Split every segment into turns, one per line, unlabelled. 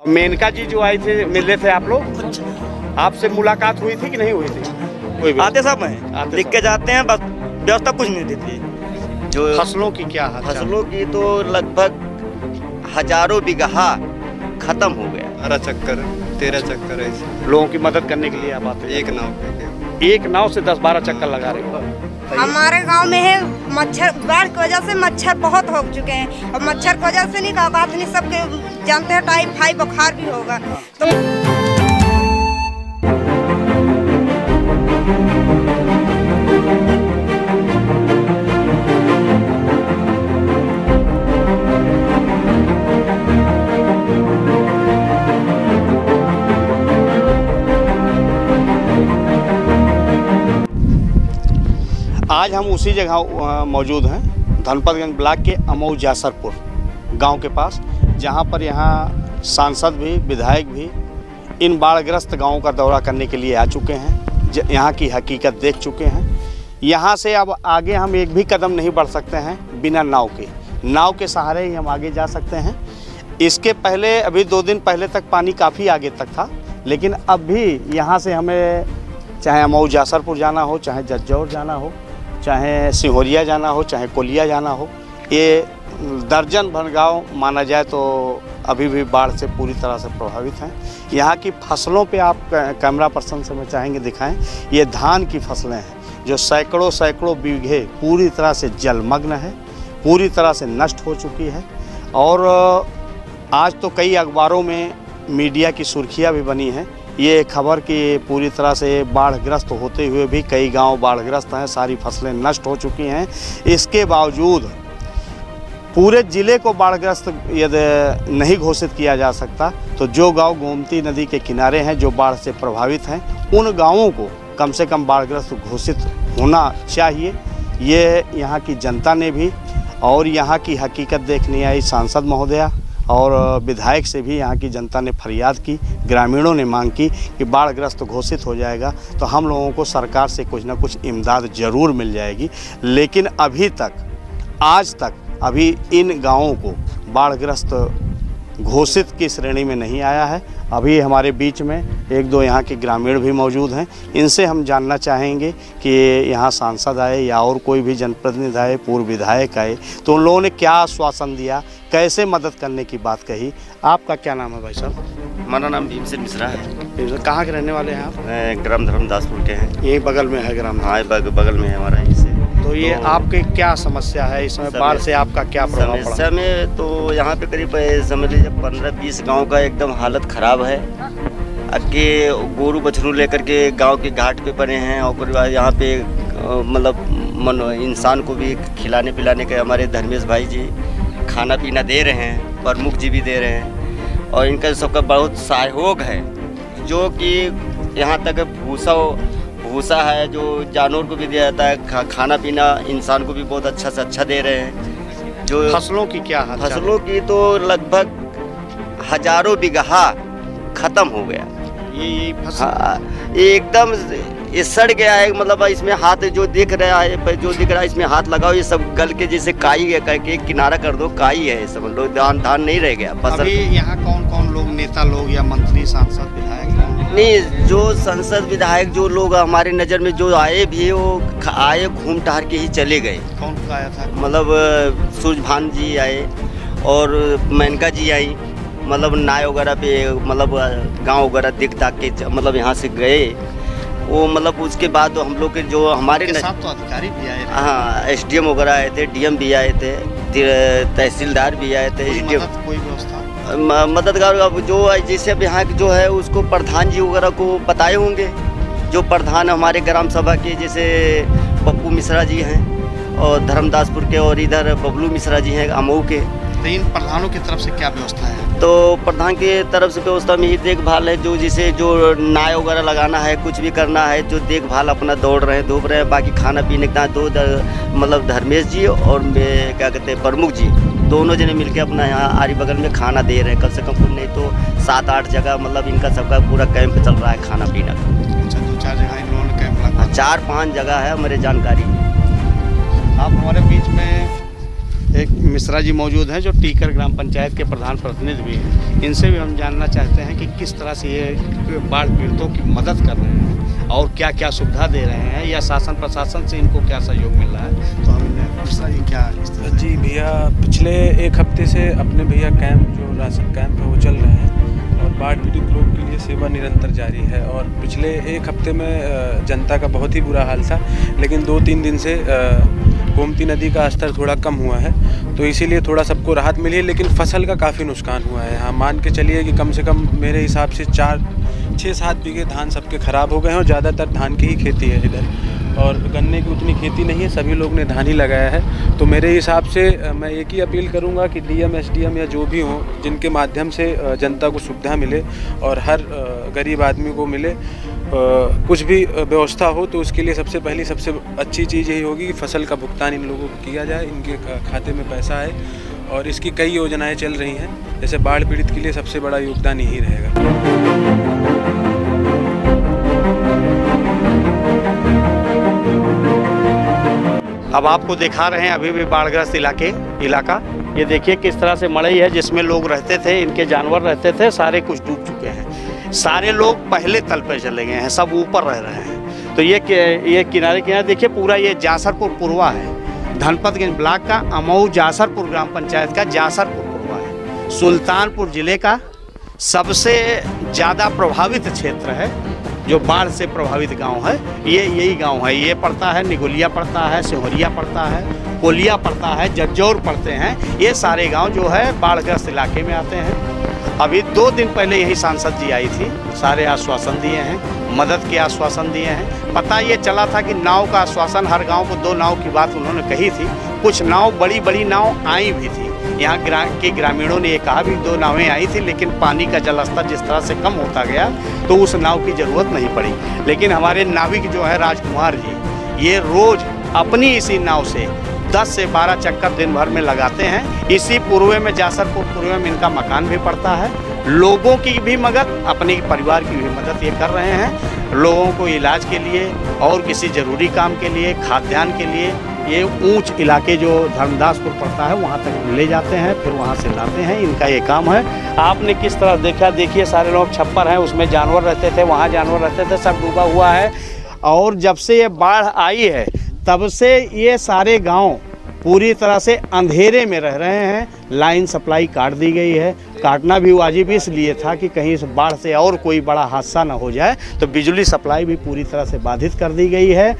मेनका जी जो आए थे, मिल रहे थे आप लोग, आपसे मुलाकात हुई थी कि नहीं हुई थी? कोई भी
आते सब हैं, लिख के जाते हैं, बस व्यवस्था कुछ नहीं देती। जो
फसलों की क्या हाल?
फसलों की तो लगभग हजारों बीघा खत्म हो गया।
12 चक्कर 13 चक्कर ऐसे
लोगों की मदद करने के लिए आप आते हैं?
एक नाव पे
एक नाव से 10-12 चक्कर लगा रहे हो?
हमारे गांव में है मच्छर, बाढ़ की वजह से मच्छर बहुत हो चुके हैं और मच्छर की वजह से नहीं कहा बात नहीं, सबके जानते हैं टाइफाइड बुखार भी होगा तो
आज हम उसी जगह मौजूद हैं, धनपतगंज ब्लॉक के अमऊ जासरपुर गांव के पास, जहां पर यहां सांसद भी, विधायक भी इन बाढ़ग्रस्त गांवों का दौरा करने के लिए आ चुके हैं, यहां की हकीकत देख चुके हैं। यहां से अब आगे हम एक भी कदम नहीं बढ़ सकते हैं बिना नाव के। नाव के सहारे ही हम आगे जा सकते हैं। इसके पहले अभी 2 दिन पहले तक पानी काफ़ी आगे तक था, लेकिन अब भी यहाँ से हमें चाहे अमऊ जासरपुर जाना हो, चाहे जज्जौर जाना हो, चाहे सिहोरिया जाना हो, चाहे कोलिया जाना हो, ये दर्जन भर गाँव माना जाए तो अभी भी बाढ़ से पूरी तरह से प्रभावित हैं। यहाँ की फसलों पे आप कैमरा पर्सन से मैं चाहेंगे दिखाएं। ये धान की फसलें हैं जो सैकड़ों बीघे पूरी तरह से जलमग्न है, पूरी तरह से नष्ट हो चुकी है। और आज तो कई अखबारों में मीडिया की सुर्खियाँ भी बनी हैं ये खबर कि पूरी तरह से बाढ़ग्रस्त होते हुए भी कई गांव बाढ़ग्रस्त हैं, सारी फसलें नष्ट हो चुकी हैं। इसके बावजूद पूरे ज़िले को बाढ़ग्रस्त यदि नहीं घोषित किया जा सकता तो जो गांव गोमती नदी के किनारे हैं, जो बाढ़ से प्रभावित हैं, उन गांवों को कम से कम बाढ़ग्रस्त घोषित होना चाहिए। ये यहाँ की जनता ने भी और यहाँ की हकीकत देखने आई सांसद महोदया और विधायक से भी यहाँ की जनता ने फरियाद की, ग्रामीणों ने मांग की कि बाढ़ग्रस्त घोषित हो जाएगा तो हम लोगों को सरकार से कुछ ना कुछ इमदाद ज़रूर मिल जाएगी। लेकिन अभी तक, आज तक अभी इन गांवों को बाढ़ग्रस्त घोषित की श्रेणी में नहीं आया है। अभी हमारे बीच में 1-2 यहाँ के ग्रामीण भी मौजूद हैं, इनसे हम जानना चाहेंगे कि यहाँ सांसद आए या और कोई भी जनप्रतिनिधि आए, पूर्व विधायक आए, तो उन लोगों ने क्या आश्वासन दिया, कैसे मदद करने की बात कही। आपका क्या नाम है भाई साहब?
हमारा नाम भीमसेन मिश्रा है।
कहाँ के रहने वाले हैं आप?
ग्राम धर्मदासपुर के हैं।
यही बगल में है ग्राम?
हाँ, बगल में है हमारा यहीं से।
तो ये आपके क्या समस्या है इसमें, बाढ़ से आपका क्या प्रभाव पड़ा?
समस्या में तो यहाँ पे करीब समझ लीजिए 15-20 गाँव का एकदम हालत ख़राब है। आगे गोरू बछरू लेकर के गांव के घाट पे बने हैं और यहाँ पे मतलब इंसान को भी खिलाने पिलाने के हमारे धर्मेश भाई जी खाना पीना दे रहे हैं, प्रमुख जी भी दे रहे हैं और इनका सबका बहुत सहयोग है। जो कि यहाँ तक भूसा है जो जानवर को भी दिया जाता है, खाना पीना इंसान को भी बहुत अच्छा से अच्छा दे रहे हैं। जो
फसलों की क्या हाल?
फसलों की तो लगभग हजारों बीघा खत्म हो गया।
ये फसल
एकदम ये सड़ गया है। मतलब इसमें हाथ जो दिख रहा है इसमें हाथ लगाओ, ये सब गल के जैसे काई है, करके किनारा कर दो, काई है सब लोग, धान नहीं रह गया फसल।
अभी यहाँ कौन लोग, नेता लोग या मंत्री, सांसद, विधायक?
नहीं, जो संसद विधायक जो लोग हमारे नज़र में जो आए भी, वो आए घूम टहर के ही चले गए।
कौन आया था?
मतलब सूरजभान जी आए और मेनका जी आई, मतलब नाय वगैरह पे मतलब गांव वगैरह दिख दाख के मतलब यहाँ से गए वो। मतलब उसके बाद तो हम लोग के जो हमारे
साथ तो अधिकारी भी आए थे।
हाँ, SDM वगैरह आए थे, DM भी आए थे, तहसीलदार भी आए थे।
कोई व्यवस्था
मददगार अब जो जैसे अब यहाँ जो है उसको प्रधान जी वगैरह को बताए होंगे। जो प्रधान हमारे ग्राम सभा के जैसे पप्पू मिश्रा जी हैं और धर्मदासपुर के, और इधर बबलू मिश्रा जी हैं अमऊ के।
तो इन प्रधानों की तरफ से क्या व्यवस्था है?
तो प्रधान की तरफ से व्यवस्था में ही देखभाल है, जो जिसे जो नाय वगैरह लगाना है, कुछ भी करना है, जो देखभाल अपना दौड़ रहे हैं, धूप रहे हैं। बाकी खाना पीने का दो मतलब धर्मेश जी और क्या कहते हैं प्रमुख जी, दोनों जने मिलके अपना यहाँ आरी बगल में खाना दे रहे हैं। कम से कम नहीं तो 7-8 जगह मतलब इनका सबका पूरा कैंप चल रहा है खाना पीना का।
अच्छा, 2-4 जगह इन लोगों ने कैंप लगा?
4-5 जगह है हमारे जानकारी।
आप हमारे बीच में एक मिश्रा जी मौजूद हैं जो टीकर ग्राम पंचायत के प्रधान प्रतिनिधि भी हैं। इनसे भी हम जानना चाहते हैं कि किस तरह से ये बाढ़ पीड़ितों की मदद कर रहे हैं और क्या क्या सुविधा दे रहे हैं या शासन प्रशासन से इनको क्या सहयोग मिल रहा है। तो हम मिश्रा जी क्या
जी भैया, पिछले एक हफ्ते से अपने भैया कैंप जो राशन कैंप है वो चल रहे हैं और बाढ़ पीड़ित लोग के लिए सेवा निरंतर जारी है। और पिछले एक हफ्ते में जनता का बहुत ही बुरा हाल था, लेकिन 2-3 दिन से गोमती नदी का स्तर थोड़ा कम हुआ है, तो इसीलिए थोड़ा सबको राहत मिली है। लेकिन फसल का काफ़ी नुकसान हुआ है। हाँ, मान के चलिए कि कम से कम मेरे हिसाब से 6-7 बीघे धान सबके ख़राब हो गए हैं और ज़्यादातर धान की ही खेती है इधर, और गन्ने की उतनी खेती नहीं है, सभी लोग ने धान ही लगाया है। तो मेरे हिसाब से मैं एक ही अपील करूंगा कि डीएम एसडीएम या जो भी हो, जिनके माध्यम से जनता को सुविधा मिले और हर गरीब आदमी को मिले, कुछ भी व्यवस्था हो, तो उसके लिए सबसे अच्छी चीज़ यही होगी कि फसल का भुगतान इन लोगों को किया जाए, इनके खाते में पैसा आए। और इसकी कई योजनाएँ चल रही हैं, जैसे बाढ़ पीड़ित के लिए सबसे बड़ा योगदान यही रहेगा।
अब आपको दिखा रहे हैं अभी भी बाढ़ग्रस्त इलाका। ये देखिए किस तरह से मड़ई है जिसमें लोग रहते थे, इनके जानवर रहते थे, सारे कुछ डूब चुके हैं। सारे लोग पहले तल पे चले गए हैं, सब ऊपर रह रहे हैं। तो ये किनारे देखिए, पूरा ये जासरपुर पुरवा है, धनपतगंज ब्लॉक का अमऊ जासरपुर ग्राम पंचायत का जासरपुर पुरवा है। सुल्तानपुर जिले का सबसे ज़्यादा प्रभावित क्षेत्र है, जो बाढ़ से प्रभावित गांव है ये यही गांव है। ये पड़ता है, निगोलिया पड़ता है, सिहोरिया पड़ता है, कोलिया पड़ता है, जज्जौर पड़ते हैं। ये सारे गांव जो है बाढ़ग्रस्त इलाके में आते हैं। अभी 2 दिन पहले यही सांसद जी आई थी, सारे आश्वासन दिए हैं, मदद के आश्वासन दिए हैं। पता ये चला था कि नाव का आश्वासन, हर गाँव को 2 नाव की बात उन्होंने कही थी। कुछ नाव, बड़ी नाव आई भी थी। यहाँ के ग्रामीणों ने ये कहा भी 2 नावें आई थी, लेकिन पानी का जलस्तर जिस तरह से कम होता गया तो उस नाव की ज़रूरत नहीं पड़ी। लेकिन हमारे नाविक जो है राजकुमार जी, ये रोज़ अपनी इसी नाव से 10 से 12 चक्कर दिन भर में लगाते हैं। इसी पूर्वे में, जासरपुर पूर्वे में इनका मकान भी पड़ता है। लोगों की भी मदद, अपने परिवार की भी मदद ये कर रहे हैं। लोगों को इलाज के लिए और किसी ज़रूरी काम के लिए, खाद्यान्न के लिए ये ऊंच इलाके जो धर्मदासपुर पड़ता है वहाँ तक ले जाते हैं, फिर वहाँ से लाते हैं। इनका ये काम है। आपने किस तरह देखा, देखिए सारे लोग छप्पर हैं, उसमें जानवर रहते थे, वहाँ जानवर रहते थे, सब डूबा हुआ है। और जब से ये बाढ़ आई है तब से ये सारे गांव पूरी तरह से अंधेरे में रह रहे हैं। लाइन सप्लाई काट दी गई है। काटना भी वाजिब इसलिए था कि कहीं इस बाढ़ से और कोई बड़ा हादसा न हो जाए। तो बिजली सप्लाई भी पूरी तरह से बाधित कर दी गई है।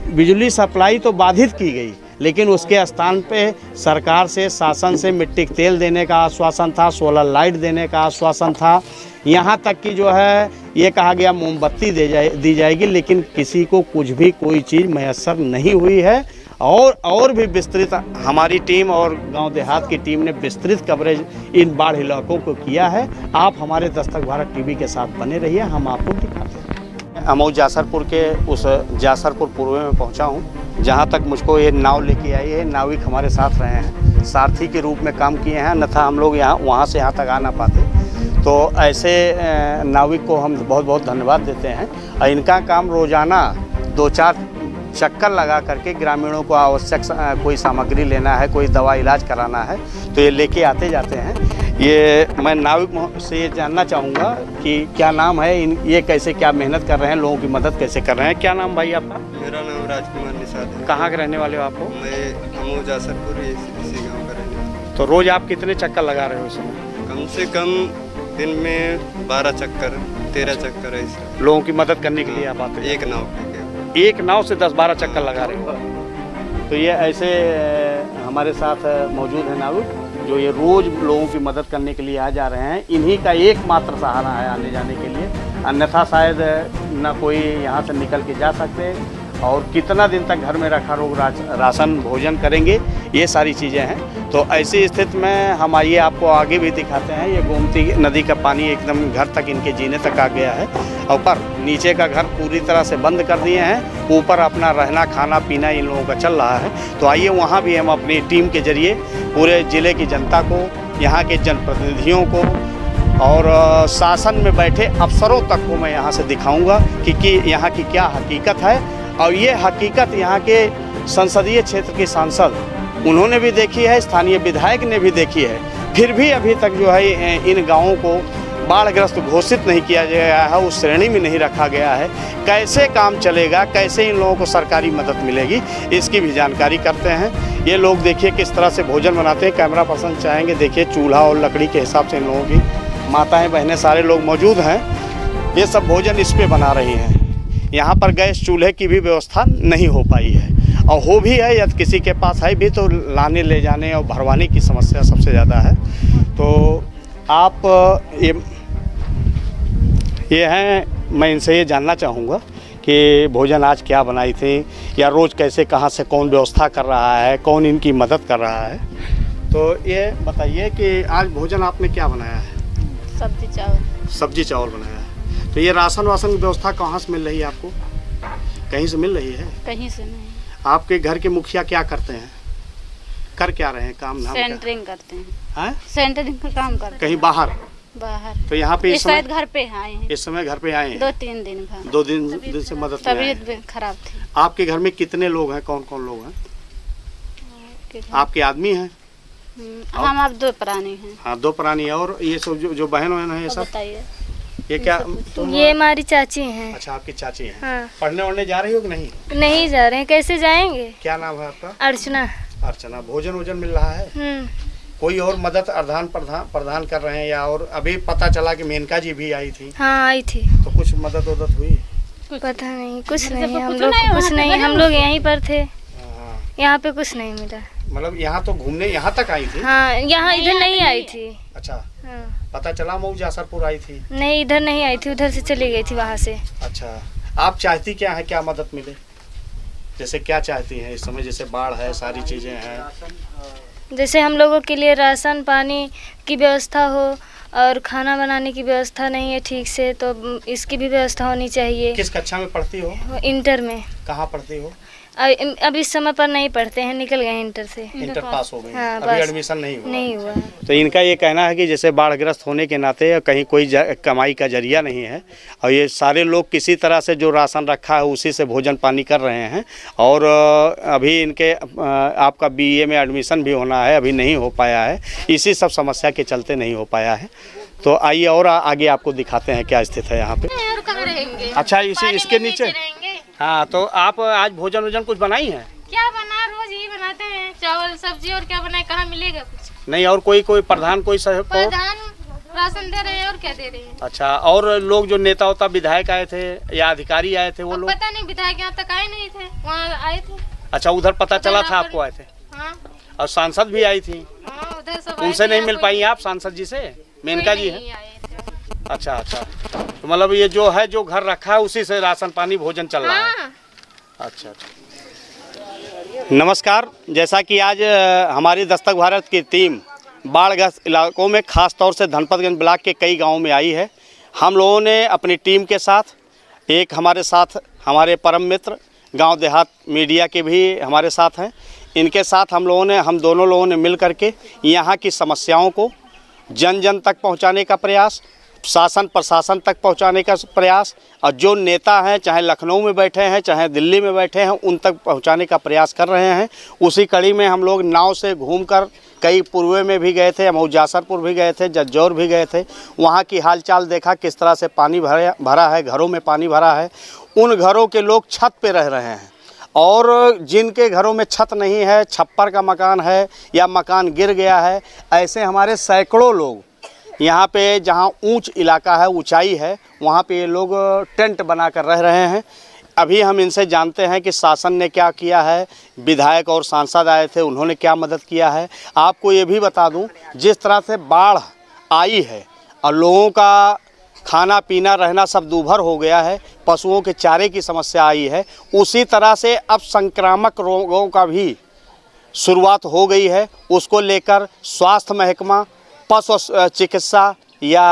बिजली सप्लाई तो बाधित की गई, लेकिन उसके स्थान पे सरकार से, शासन से मिट्टी का तेल देने का आश्वासन था, सोलर लाइट देने का आश्वासन था। यहाँ तक कि जो है ये कहा गया मोमबत्ती दी जाएगी, लेकिन किसी को कुछ भी कोई चीज़ मैसर नहीं हुई है। और भी विस्तृत हमारी टीम और गांव देहात की टीम ने विस्तृत कवरेज इन बाढ़ इलाकों को किया है। आप हमारे दस्तक भारत टीवी के साथ बने रहिए, हम आपको दिखाते हैं। अमऊ जासरपुर के उस जासरपुर पूर्व में पहुंचा हूं, जहां तक मुझको ये नाव लेके आई है। नाविक हमारे साथ रहे हैं, सारथी के रूप में काम किए हैं, अन्यथा हम लोग वहां से यहाँ तक आ ना पाते। तो ऐसे नाविक को हम बहुत बहुत धन्यवाद देते हैं। इनका काम रोज़ाना 2-4 चक्कर लगा करके ग्रामीणों को आवश्यक कोई सामग्री लेना है, कोई दवा इलाज कराना है, तो ये लेके आते जाते हैं। ये मैं नाविक से ये जानना चाहूँगा कि क्या नाम है, ये कैसे क्या मेहनत कर रहे हैं, लोगों की मदद कैसे कर रहे हैं। क्या नाम भाई आपका?
मेरा नाम राजकुमार निषाद है।
कहाँ के रहने वाले हो आपको?
मैं अमऊ जासरपुर इसी गाँव का रहने वाला हूँ।
तो रोज़ आप कितने चक्कर लगा रहे हो इस समय?
कम से कम दिन में 12 चक्कर 13 चक्कर ऐसा।
लोगों की मदद करने के लिए आप आते हैं?
एक नाव
एक नाव से 10-12 चक्कर लगा रहे हो। तो ये ऐसे हमारे साथ मौजूद है नाविक, जो ये रोज़ लोगों की मदद करने के लिए आ जा रहे हैं। इन्हीं का एकमात्र सहारा है आने जाने के लिए, अन्यथा शायद न कोई यहाँ से निकल के जा सकते, और कितना दिन तक घर में रखा लोग राशन भोजन करेंगे, ये सारी चीज़ें हैं। तो ऐसी स्थिति में हम आइए आपको आगे भी दिखाते हैं। ये गोमती नदी का पानी एकदम घर तक, इनके जीने तक आ गया है। ऊपर नीचे का घर पूरी तरह से बंद कर दिए हैं, ऊपर अपना रहना खाना पीना इन लोगों का चल रहा है। तो आइए वहाँ भी हम अपनी टीम के जरिए पूरे ज़िले की जनता को, यहाँ के जनप्रतिनिधियों को और शासन में बैठे अफसरों तक को मैं यहाँ से दिखाऊँगा कि यहाँ की क्या हकीकत है। और ये हकीकत यहाँ के संसदीय क्षेत्र के सांसद उन्होंने भी देखी है, स्थानीय विधायक ने भी देखी है, फिर भी अभी तक जो है इन गाँवों को बाढ़ग्रस्त घोषित नहीं किया गया है, उस श्रेणी में नहीं रखा गया है। कैसे काम चलेगा, कैसे इन लोगों को सरकारी मदद मिलेगी, इसकी भी जानकारी करते हैं। ये लोग देखिए किस तरह से भोजन बनाते हैं, कैमरा पर्सन चाहेंगे देखिए चूल्हा और लकड़ी के हिसाब से इन लोगों की माताएं बहनें सारे लोग मौजूद हैं। ये सब भोजन इस पे बना रही हैं। यहाँ पर गैस चूल्हे की भी व्यवस्था नहीं हो पाई है, और हो भी है यदि किसी के पास है भी तो लाने ले जाने और भरवाने की समस्या सबसे ज़्यादा है। तो आप ये हैं, मैं इनसे ये जानना चाहूँगा कि भोजन आज क्या बनाई थी, या रोज़ कैसे कहाँ से कौन व्यवस्था कर रहा है, कौन इनकी मदद कर रहा है। तो ये बताइए कि आज भोजन आपने क्या बनाया है?
सब्जी चावल।
सब्जी चावल बनाया है। तो ये राशन वासन की व्यवस्था कहाँ से मिल रही है आपको? कहीं से मिल रही है?
कहीं से नहीं।
आपके घर के मुखिया क्या करते हैं, कर क्या रहे हैं, काम धाम?
सेंटरिंग करते हैं।
हैं?
सेंटरिंग का काम करते हैं।
कहीं बाहर? तो यहाँ पे इस समय
घर पे आए हैं।
इस समय घर पे आए हैं?
2-3 दिन बाद।
2 दिन से मदद में आए हैं।
तबीयत खराब थी।
आपके घर में कितने लोग हैं, कौन कौन लोग हैं? आपके आदमी हैं?
हम आप 2 प्राणी हैं।
हाँ 2 प्राणी। और ये सब जो बहन है ये सब
बताइए।
ये क्या?
ये हमारी चाची हैं।
अच्छा, आपकी चाची हैं।
हाँ।
पढ़ने वढ़ने जा रही हो कि नहीं?
नहीं जा रहे हैं। कैसे जाएंगे?
क्या नाम है आपका?
अर्चना।
अर्चना। भोजन वोजन मिल रहा है? कोई और मदद प्रदान कर रहे हैं, या और अभी पता चला कि मेनका जी भी आई थी?
हाँ आई थी।
तो कुछ मदद हुई?
पता नहीं, कुछ नहीं, हम लोग कुछ नहीं, हम लोग यहीं पर थे। यहाँ पे कुछ नहीं मिला।
मतलब यहाँ तो घूमने यहाँ तक आई थी?
हाँ, यहाँ इधर नहीं आई थी।
अच्छा।
हाँ।
पता चला मऊ जासरपुर आई थी?
नहीं, इधर नहीं आई थी, उधर से चली गई थी वहाँ से।
अच्छा, आप चाहती क्या है, क्या मदद मिले? जैसे क्या चाहती हैं इस समय? जैसे बाढ़ है, सारी चीजें हैं,
जैसे हम लोगों के लिए राशन पानी की व्यवस्था हो, और खाना बनाने की व्यवस्था नहीं है ठीक से, तो इसकी भी व्यवस्था होनी चाहिए।
किस कक्षा में पढ़ती हो?
इंटर में।
कहाँ पढ़ती हो?
अब इस समय पर नहीं पढ़ते हैं, निकल गए इंटर से।
इंटर पास हो गए?
हाँ,
अभी एडमिशन नहीं हुआ?
हुआ।
तो इनका ये कहना है कि जैसे बाढ़ग्रस्त होने के नाते कहीं कोई कमाई का जरिया नहीं है, और ये सारे लोग किसी तरह से जो राशन रखा है उसी से भोजन पानी कर रहे हैं। और अभी इनके आपका BA में एडमिशन भी होना है, अभी नहीं हो पाया है, इसी सब समस्या के चलते नहीं हो पाया है। तो आइए और आगे आपको दिखाते हैं क्या स्थिति है यहाँ पे। अच्छा, इसके नीचे? हाँ, तो आप आज भोजन वोजन कुछ बनाई हैं?
क्या बना, रोज ही बनाते हैं, चावल सब्जी, और क्या बनाए, कहाँ मिलेगा कुछ?
नहीं, और कोई प्रधान कोई
प्रधान राशन दे रहे हैं, और क्या दे रहे हैं?
अच्छा, और लोग जो नेता होता विधायक आए थे या अधिकारी आए थे वो लोग?
पता नहीं, विधायक यहाँ तक आए नहीं थे, वहाँ आए थे। अच्छा,
उधर पता चला था आपको आए थे?
हाँ।
और सांसद भी आई थी?
हाँ, उधर सब
उनसे नहीं मिल पाई आप सांसद जी से? मेनका जी है? अच्छा अच्छा, तो मतलब ये जो है, जो घर रखा है उसी से राशन पानी भोजन चल रहा है? अच्छा अच्छा। नमस्कार, जैसा कि आज हमारी दस्तक भारत की टीम बाढ़ग्रस्त इलाकों में खास तौर से धनपतगंज ब्लॉक के कई गांवों में आई है, हम लोगों ने अपनी टीम के साथ, एक हमारे साथ हमारे परम मित्र गांव देहात मीडिया के भी हमारे साथ हैं, इनके साथ हम दोनों लोगों ने मिल करके यहाँ की समस्याओं को जन जन तक पहुँचाने का प्रयास, शासन प्रशासन तक पहुंचाने का प्रयास, और जो नेता हैं चाहे लखनऊ में बैठे हैं चाहे दिल्ली में बैठे हैं उन तक पहुंचाने का प्रयास कर रहे हैं। उसी कड़ी में हम लोग नाव से घूमकर कई पूर्वे में भी गए थे, मऊ जासरपुर भी गए थे, जज्जौर भी गए थे, वहां की हालचाल देखा, किस तरह से पानी भरा है, घरों में पानी भरा है। उन घरों के लोग छत पे रह रहे हैं, और जिनके घरों में छत नहीं है, छप्पर का मकान है या मकान गिर गया है, ऐसे हमारे सैकड़ों लोग यहाँ पे, जहाँ ऊंच इलाका है, ऊंचाई है, वहाँ पे ये लोग टेंट बनाकर रह रहे हैं। अभी हम इनसे जानते हैं कि शासन ने क्या किया है, विधायक और सांसद आए थे, उन्होंने क्या मदद किया है। आपको ये भी बता दूं, जिस तरह से बाढ़ आई है और लोगों का खाना पीना रहना सब दूभर हो गया है, पशुओं के चारे की समस्या आई है, उसी तरह से अब संक्रामक रोगों का भी शुरुआत हो गई है। उसको लेकर स्वास्थ्य महकमा, पशु चिकित्सा या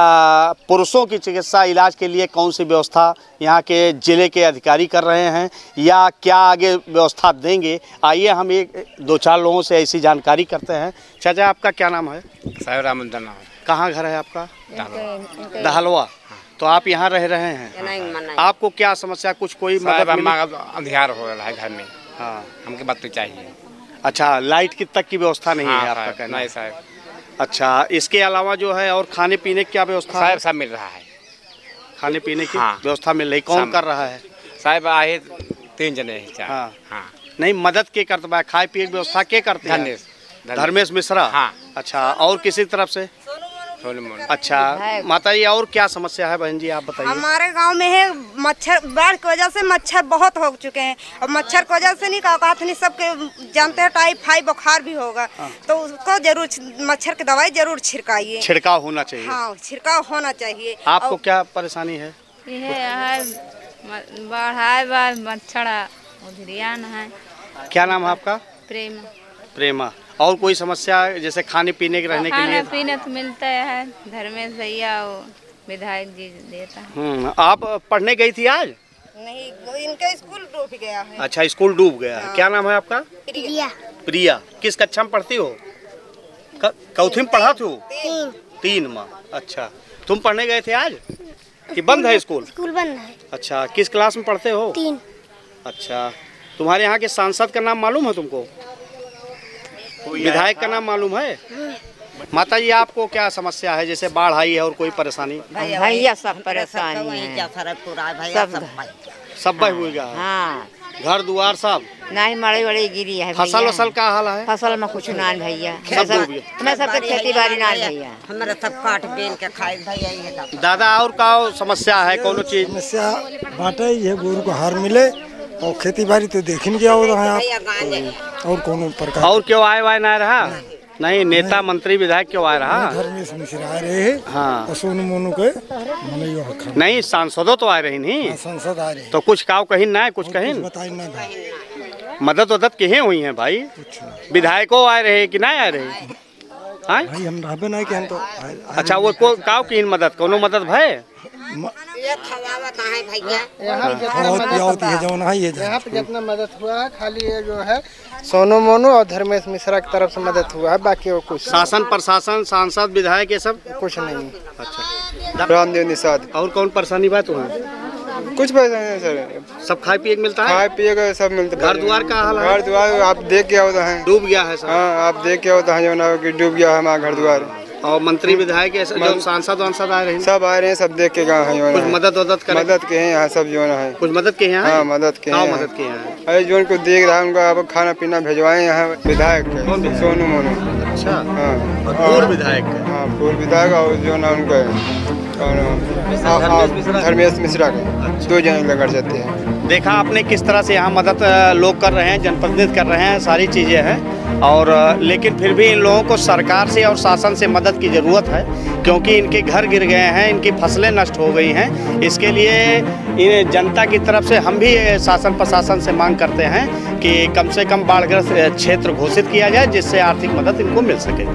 पुरुषों की चिकित्सा इलाज के लिए कौन सी व्यवस्था यहाँ के ज़िले के अधिकारी कर रहे हैं, या क्या आगे व्यवस्था देंगे, आइए हम 1-2-4 लोगों से ऐसी जानकारी करते हैं। चाचा, आपका क्या नाम है?
साहिब रामंदर नाम है।
कहाँ घर है आपका? दहलवा। तो आप यहाँ रह रहे हैं, आपको क्या समस्या, कुछ कोई मदद?
अंधियार हो रहा है घर में। हाँ, हमके बात तो चाहिए।
अच्छा, लाइट की तक की व्यवस्था नहीं है आपका कहना?
नहीं साहब।
अच्छा, इसके अलावा जो है और खाने पीने की क्या व्यवस्था है?
साहब सब मिल रहा है,
खाने पीने की
हाँ।
व्यवस्था मिल रही। कौन कर रहा है?
साहब आए 3 जने हैं।
हाँ
हाँ।
नहीं, मदद के करता है, खाए पिए की व्यवस्था के करते हैं? धर्मेश मिश्रा।
हाँ।
अच्छा, और किसी तरफ से? अच्छा माता जी, और क्या समस्या है बहन जी, आप बताइए।
हमारे गांव में है मच्छर, बाढ़ की वजह से मच्छर बहुत हो चुके हैं और मच्छर की वजह से नहीं कहा नहीं, सबके जानते हैं टाइफाइड बुखार भी होगा। तो उसको जरूर मच्छर की दवाई जरूर छिड़काइए,
छिड़काव होना चाहिए।
हाँ, छिड़काव होना चाहिए।
आपको क्या परेशानी है?
बाढ़ मच्छर उधरियान है।
क्या नाम है आपका?
प्रेम।
प्रेमा। और कोई समस्या जैसे खाने पीने के रहने के लिए?
खाना पीना तो मिलता है, धर्मेश भैया वो विधायक जी देता है।
आप पढ़ने गई थी आज?
नहीं, इनका स्कूल डूब गया है।
अच्छा, स्कूल डूब गया है। क्या नाम है आपका?
प्रिया।
प्रिया। किस कक्षा में पढ़ती हो? चौथी में पढ़ा थी? 3 माह। अच्छा, तुम पढ़ने गए थे आज कि बंद है स्कूल?
स्कूल बंद है।
अच्छा, किस क्लास में पढ़ते हो?
3।
अच्छा, तुम्हारे यहाँ के सांसद का नाम मालूम है तुमको? विधायक का नाम मालूम है? माता जी, आपको क्या समस्या है? जैसे बाढ़ आई है और कोई परेशानी?
भैया सब परेशानी है,
सब बह हुआ है।
हाँ,
घर दुआर सब
नहीं, मड़ी वड़ी गिरी है।
फसल वसल का हाल है?
फसल में कुछ ना भैया, मैं सब खेती बाड़ी ना भैया, हमारा सब काट बेन के खाए भैया।
दादा, और का समस्या है? कौन चीज
समस्या? बाटा ही है, गोरू को हार मिले और खेती बाड़ी तो देख नहीं क्या हो रहा है आप, और कौन प्रकार?
और क्यों आए वाय ना रहा? नहीं, नेता मंत्री विधायक क्यों आ रहा?
धर्मेश मिश्रा आ रहे हैं। हाँ। और सोनू मोनू के
नहीं, सांसदों तो आ रही नहीं,
सांसद आ रहे।
तो कुछ काव कहीं ना है, कुछ कहीं मदद वदद कहीं हुई है भाई? विधायकों आ रहे कि ना आ रहे?
भाई हम रहबे नहीं कि हम तो।
अच्छा, वो को काव की मदद, कोनो मदद है?
यहाँ पे जितना मदद हुआ है खाली ये जो है सोनू मोनू और धर्मेश मिश्रा की तरफ से मदद हुआ है, बाकी और कुछ
शासन प्रशासन सांसद विधायक ये सब
कुछ नहीं।
अच्छा,
रामदेव निषाद।
और कौन परेशानी बात हुआ?
कुछ पैसा नहीं सर,
सब खाए पिए मिलता है?
खाए पिए का सब मिलता है।
घर द्वार का हाल है?
घर द्वार आप देख के होता है,
डूब गया है सब।
हाँ, आप देख के होता है जो ना कि डूब गया है हमारा घर द्वार।
और मंत्री विधायक जो सांसद वांसद आ रहे हैं?
सब आ रहे हैं, सब देख के गए हैं।
कुछ मदद वदद करें?
मदद के हैं यहाँ सब जो है। कुछ
मदद के यहाँ?
हाँ, मदद के हैं।
मदद के यहाँ?
अरे जो उनको देख रहा है उनको आप खाना पीना भिजवाए यहाँ विधायक सोनू मोनू।
अच्छा,
हाँ,
पूर्व विधायक?
हाँ, पूर्व विधायक और जो ना उनका धर्मेश मिश्रा के 2 जने लगा जाते हैं।
देखा आपने किस तरह से यहाँ मदद लोग कर रहे हैं, जनप्रतिनिधि कर रहे हैं, सारी चीज़ें हैं। और लेकिन फिर भी इन लोगों को सरकार से और शासन से मदद की ज़रूरत है, क्योंकि इनके घर गिर गए हैं, इनकी फसलें नष्ट हो गई हैं। इसके लिए इन जनता की तरफ से हम भी शासन प्रशासन से मांग करते हैं कि कम से कम बाढ़ग्रस्त क्षेत्र घोषित किया जाए, जिससे आर्थिक मदद इनको मिल सके।